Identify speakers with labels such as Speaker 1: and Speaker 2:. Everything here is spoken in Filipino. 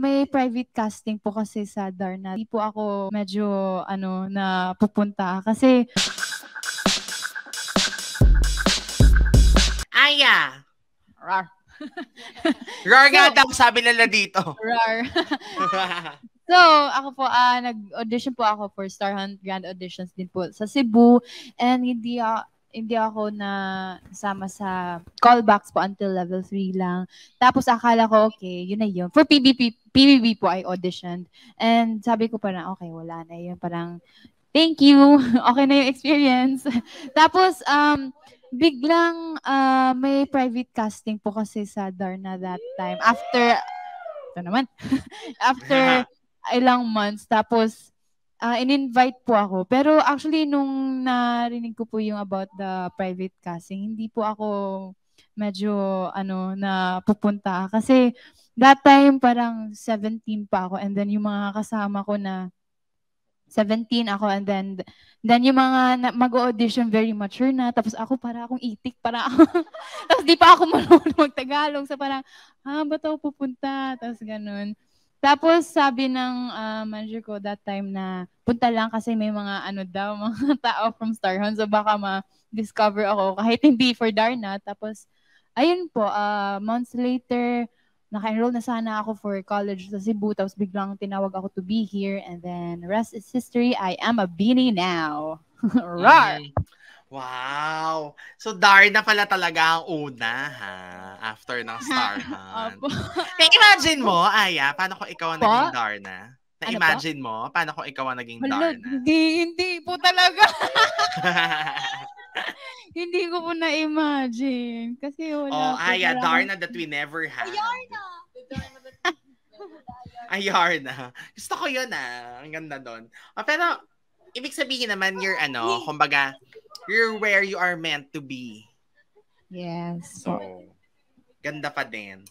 Speaker 1: may private casting po kasi sa Darna. Hindi po ako medyo na pupunta kasi
Speaker 2: Aya!
Speaker 1: rar.
Speaker 2: Rar nga daw, sabi nila dito.
Speaker 1: Rar. So, ako po, nag-audition po ako for Star Hunt Grand Auditions din po sa Cebu. And hindi ako nasama sa callbacks po until level 3 lang. Tapos akala ko, okay, yun na yun. For PBB po, I auditioned. And sabi ko parang, okay, wala na yun. Parang, thank you. Okay na yung experience. Tapos, biglang may private casting po kasi sa Darna that time. After ilang months. Tapos, in-invite po ako. Pero actually, nung narinig ko po yung about the private casting, hindi po ako medyo na pupunta. Kasi that time parang 17 pa ako and then yung mga kasama ko na 17 ako and then yung mga mag-audition very mature na tapos ako para akong itik para ako tapos di pa ako marunong mag-Tagalog so parang ba't ako pupunta tapos ganun. Tapos sabi ng manager ko that time na punta lang kasi may mga mga tao from Starhunt so baka ma-discover ako kahit hindi for Darna. Tapos ayun po, months later naka-enroll na sana ako for college sa Cebu, tapos biglang tinawag ako to be here, and then rest is history, I am a beanie now. Rar!
Speaker 2: Wow! So, Darna pala talaga ang una, ha? After ng Star Hunt. Na-imagine mo, Aya, paano kung ikaw ang naging Darna? Na-imagine mo, paano kung ikaw ang naging Darna?
Speaker 1: Hindi po talaga. Hindi ko po na-imagine. Kasi wala.
Speaker 2: Aya, Darna that we never had. Ayarna. Gusto ko yun, Ang ganda doon. Pero, ibig sabihin naman, you're, kumbaga, you're where you are meant to be.
Speaker 1: Yes.
Speaker 2: So, ganda pa din.